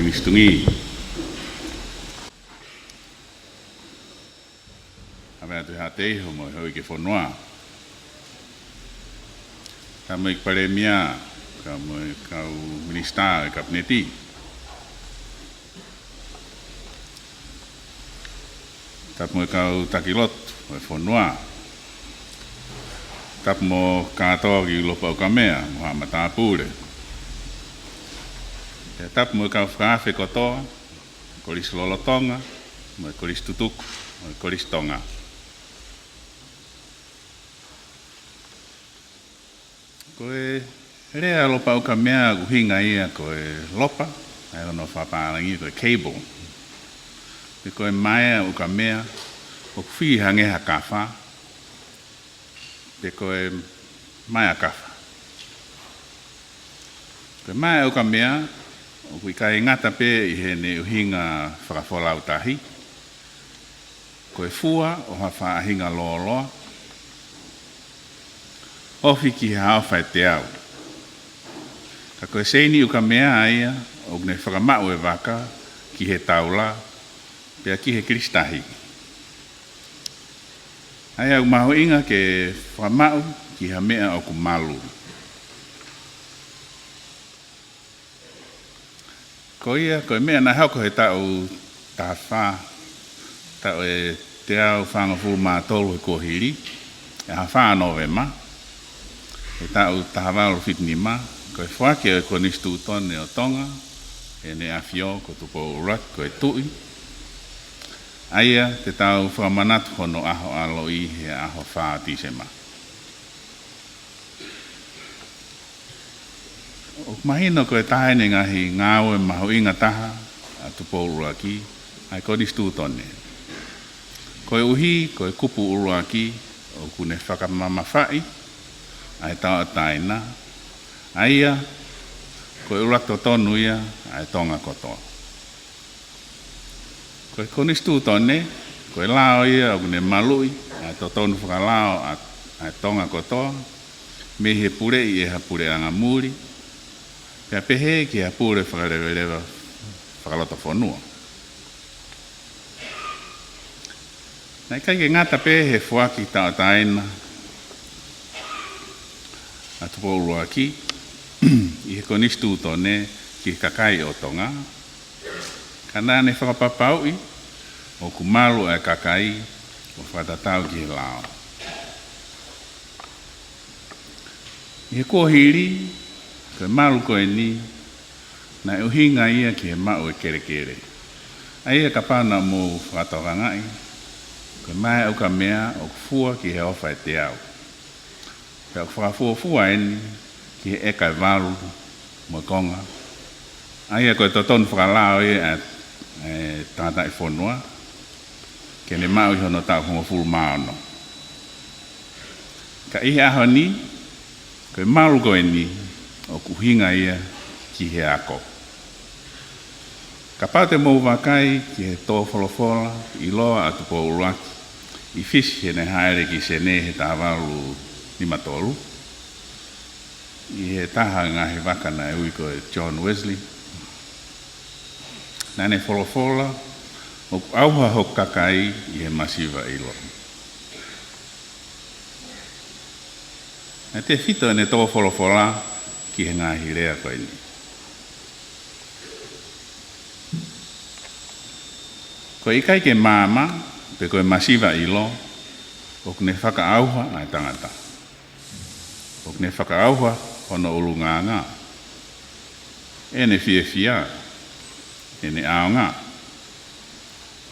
Kinistungi. Amea tu hatei ho mo hoi ke whanua. Ka mo pare mia, ka mo kau minista e kabineti. Tap mo kau takilot e whanua. Tap mo katoa ki lopa o kamea, moha matapure. Tap mo kau whaafe kotoa, koris lolotonga, mo koris tutuku, mo koris tonga. Koe rea lopa o kamea uhinga ia koe lopa, ai ono whaparangi koe cable. Te koe maia o kamea, o whi hangeha kawha, te koe maia kawha. Koe maia o kamea, o kui kai ngata pe i hene uhinga whakawholau tahi. Koe fua o hawha ahinga looloa. Ofi ki hao whai te au. Ka koe seini uka mea aia, o gne whakamau e waka, ki he taula, pia ki he kristahi. Aia u maho inga ke whakamau ki ha mea o ku malu. Ko ia, koe mea na hau ko he tau tā whā, tau e te au whangawhulu mā tolu he kohiri, e ha whā novema, e tau tahawalu whitni mā, koe whake o e konistu tone o tonga, e ne awhio ko tupo urak, koe tui. Aia, te tau whamanatu hono aho alo i he aho whā tisema. O mahino koe tahene ngahi ngāwe maho inga taha a tupo uruaki, ai konistu tone. Koe uhi, koe kupu uruaki, o kune whakamama whai, ai tau ataina. Aia, koe urakto tonu ia, ai tonga kotoa. Koe konistu tone, koe lao ia, o kune malui, ai to tonu whakalao, ai tonga kotoa, me he pure i e ha pure anga muri, pia pehe ki a pure whakarewerewa whakalota whanua. Nai kai ke ngata pehe whaki tau taina a tupo uruaki i he konistu tone ki kakai o tonga. Ka nane whakapapau i o kumalu e kakai o whatatau ki he lao. I he kohiri koe malu koe ni, na uhinga ia ki he mau e kere kere. Aia ka pāna mō whakatorangai, koe mai au ka mea o kufua ki he ofa e te au. Pea whakafua eni ki he eka e walu mo konga. Aia koe totonu whakalao ia e tata e whonua, ke ne mau i hono tau hongo fulu maono. Ka ihe aho ni, koe malu koe ni, o kuhinga ia ki he ako. Ka pate mou wakai ki he tō wholofola i loa atu po uruaki i fisi he ne haere ki se ne he tāwaru ni matolu. I he taha ngahi wakana e uiko e John Wesley. Nane wholofola o auha ho kakai i he masiva i loa. E te whito ne tō wholofola ki he ngahi rea koe ni. Ko ikai ke māma, pe koe masiva ilo, o kune whakaauha ai tangata. O kune whakaauha hono ulu ngā ngā. E ne fie fia, e ne ao ngā.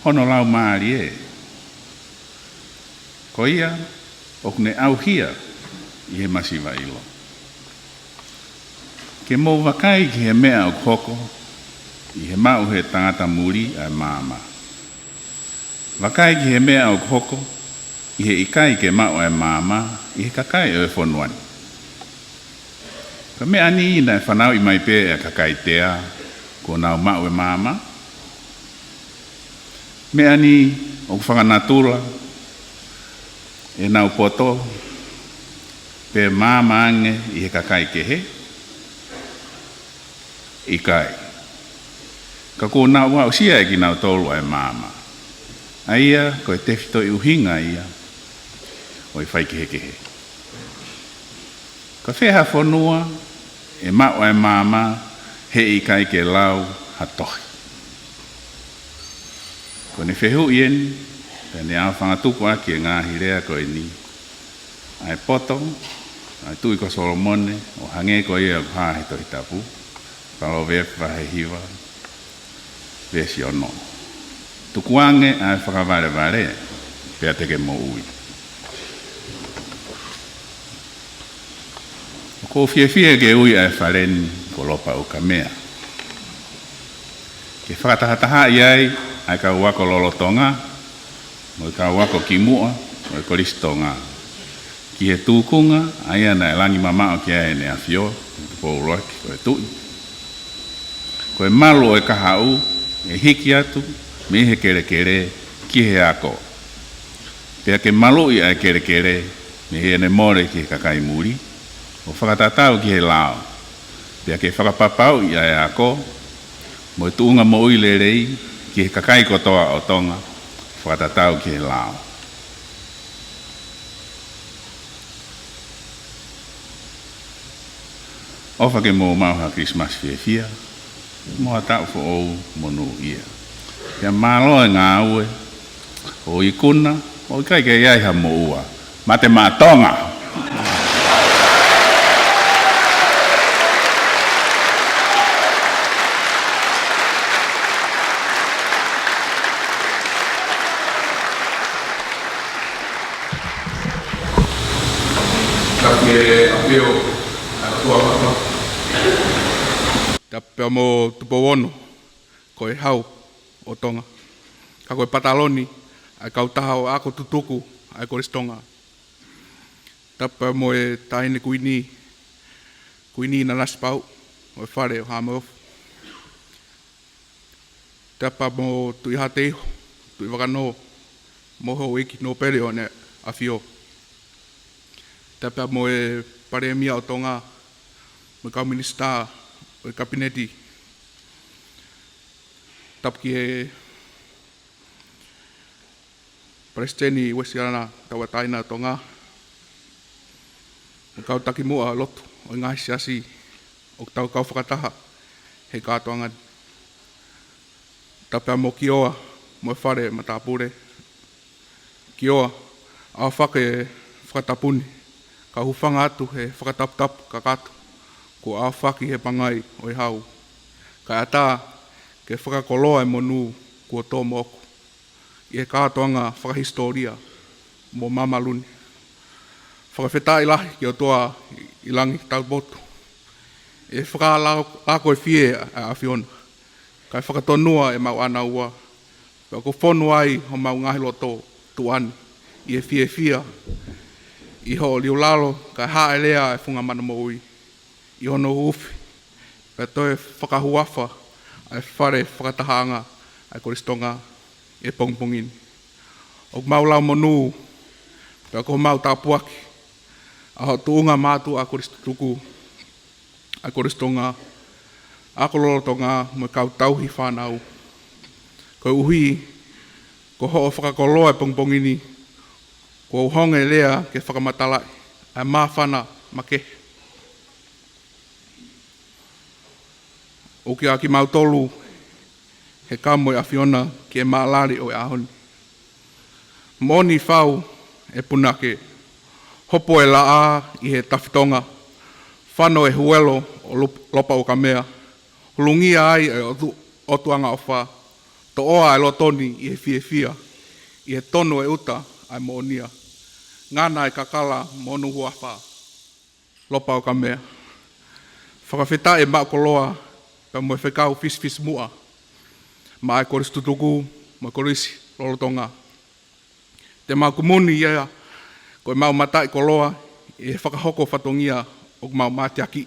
Hono lau maari e. Ko ia, o kune auhia i he masiva ilo. Ke mō wakai ki he mea o koko, i he mau he tangata muri ai māma. Wakai ki he mea o koko, i he ikai ke mau ai māma, i he kakai o e whonuani. Ka mea ni ina e whanau i mai pē e kakai tea, ko nau mau e māma. Mea ni o whakanatura, e nau poto, pē māma ange i he kakai ke he, ikai. Ka ko na wa sia e ki na tolu ai mama. Aia ko te fito I uhinga ia. O I whai ke he. Ka wheha whanua e mao ai mama he I kai ke lau hatohi. Ko ne whehu ien, te ne a whangatuku a ki e ngāhi rea ko I ni. Ai poto, ai tui ko Solomone, o hange ko ia pāhe to I tapu. Palo vepa he hiwa. Vesi ono. Tukuange ai whakavare vare, pia teke mo ui. Ko fie ke ui ai wharen ko lopa o ka mea. Ke whakatahataha iai ai ka wako lolotonga, mo ka wako kimua, mo ko listonga. Ki he tūkunga, ai ana e langi mamao ki ai ne a fio, po uroaki ko e tui. Ko e malo e kahau, e hiki atu, me he kere ki he ako. Pea ke malo I ai kere, me he ne more ki he kakai muri, o whakatatau ki he lao. Pea ke whakapapau I ai ako, mo e tuunga mo ui le rei, ki he kakai kotoa o tonga, whakatatau ki he lao. Ofa ke mo mauha Christmas fia, mo atau fo ou monu ia. Ia malo e ngā ue, o I kuna, o I kai ke iai ha mo ua. Mate mātonga. Tapi apio tua mata. Tapi mo tupo wono ko e hau o tonga. Ka koe pataloni ai kau taha o ako tutuku ai ko ristonga. Tapi mo e tahine kuini na naspau o e whare o hama ofu. Tapi mo tu iha teiho, tu I wakano mo ho iki no pere o ne afio. Tapi mo e pare mia o tonga mo kau minista o kabineti. Tapi ki e Presideni Wesiana tawa taina tonga. Mo kau taki mua lotu o ngahi siasi o tau kau whakataha he kātoangan. Tapi mo kioa mo e whare matapure. Kioa a whake whakatapuni. Ka hufanga atu he whakatap ka kato. Ko a whaki he pangai o I hau. Ka ata ke whakakoloa e monu kua tō moku. I he kātoanga whakahistoria mo mamaluni. Whakawheta I lahi ki o toa I langi tau botu. E whakalako e fie a awhiona. Ka whakatonua e mau ana ua. Ka ko whonu ai ho mau ngahi loto tuani. I e fie. I ho liu lalo ka hae lea e whunga mana mo ui. I hono uwhi. Ka toi whakahuafa ai whare whakatahanga ai koristonga e pongpongini. O mau lau monu. Ka ko mau tāpuaki. A ho tuunga mātu a koristuku. A koristonga. A kololotonga mo kau tauhi whanau. Ko uhi. Ko ho whakakoloa e pongpongini. Ko honge lea ke whakamatala a mawhana make. O ki a ki mautolu he kamo e awhiona ki e maalari o e ahoni. Moni whau e punake. Hopo e laa I he tawhitonga. Whano e huelo o lopa o ka mea. Hulungia ai e otuanga o wha. To oa e lotoni I he fia. I he tono e uta ai moonia. Ngana e kakala monu huafa. Lopa o ka mea. Whakawheta e maokoloa. Pe mo e whekau fis mua. Ma e koristutuku. Mo e korisi lolotonga. Te mau kumuni ia. Ko e mau matai koloa. E whakahoko whatongia. O mau matiaki.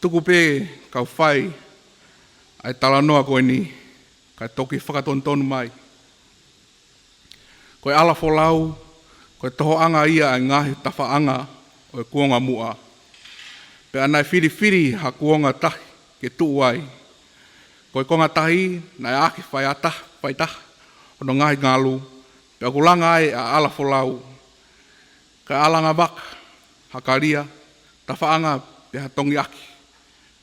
Tuku pē kau whai. Ai talanoa koe ni. Kai toki whakatontonu mai. Ko e ala folau. Ko e toho anga ia ai ngahi tawha anga o e kuonga mua. Pe anai whiri ha kuonga tahi ke tuuai. Koe konga tahi, nai ake whai ata, whai taha, ono ngahi ngalu, pia kulanga ai a ala folau. Ka alanga waka, hakaria, ta whaanga pia tongi aki.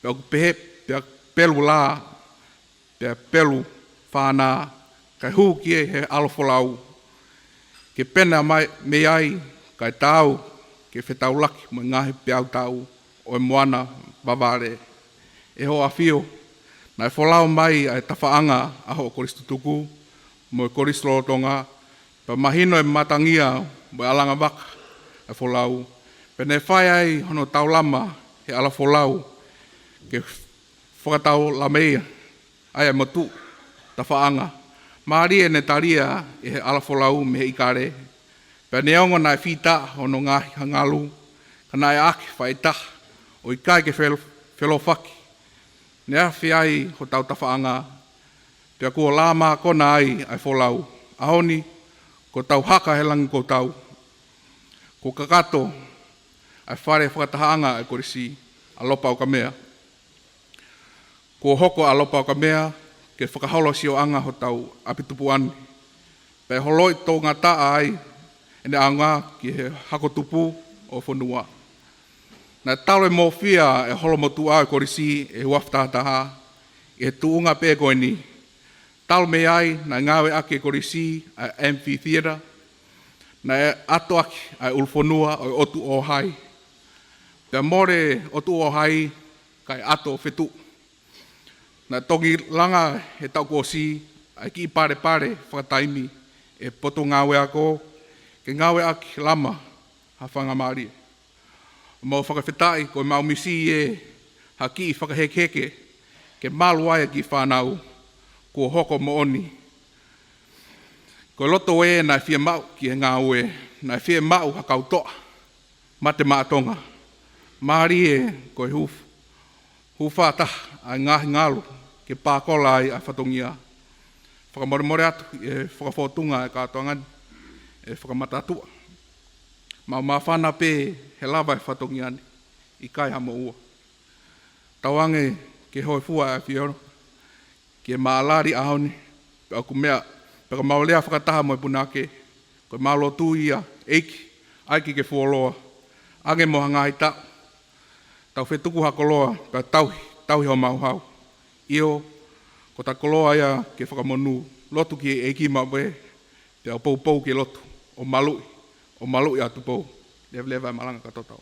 Pia pehe, pia pelu la, pia pelu whana, kai huu kie he ala folau. Ke pena mai me ai, kai tau, ke whetau laki, mo ngahi pia au tau, o moana babare. E ho awhio, nai folau mai ai tawhaanga aho o koristutuku, mo koristolotonga, pa mahino e matangia, mo alanga waka, ai folau. Pene whai ai hono tau lama, he ala folau, ke whakatau lameia, ai ai motu, tawhaanga. Maarie ne taria e he ala folau me he ikare, pene ongo nai whita hono ngahi hangalu, ka nai ake whaitaha, o ikai ke whelo whaki. Ne awhi ai ho tau tawhaanga, pia kua lama kona ai folau. Ahoni, ko tau haka he langi ko tau. Ko kakato, ai whare whakatahaanga ai korisi, alopa o ka mea. Ko hoko alopa o ka mea, ke whakaholo si o anga ho tau apitupu ani. Pei holoi tō ngā taa ai, ene anga ki he hakotupu o whanua. Nā tau e mō whia e holo motu au korisi e huaftataha, e tuunga pē koe ni. Tau me ai nā ngāwe ake korisi a amphitheater, nā e ato aki a ulfonua o otu o hai. Pea more otu o hai kai ato whetu. Nā tongi langa he tau kosi a ki pare whakataimi e poto ngāwe ako, ke ngāwe aki lama ha whangamari. Mau whakawhetai koe mau misi e haki i whakahekeke ke maluaia ki whanau kua hoko mo oni. Koe loto e nai whia mau ki he ngā ue, nai whia mau hakau toa, mate maatonga. Mahari e koe hūwhataha ai ngahi ngalu ke pākola ai a whatongia. Whakamore atu e whakawhotunga e kātoa ngani e whakamatatua. Mau mawhana pē he lawa e whatongi ane, i kai hamo ua. Tawange ke hoi fua e whioro, ke maalari ahoni, pe aku mea, pe ka maulea whakataha mo e punake, koe malo tu ia, eiki, aiki ke fuoloa, age mo hangai tau, tau whetuku hakoloa, pe tauhi ho mau hau. Io, ko ta koloa ia ke whakamonu, lotu ki eiki mawe, pe au pou ke lotu, o malui atu pou. Lewa malanga katoto.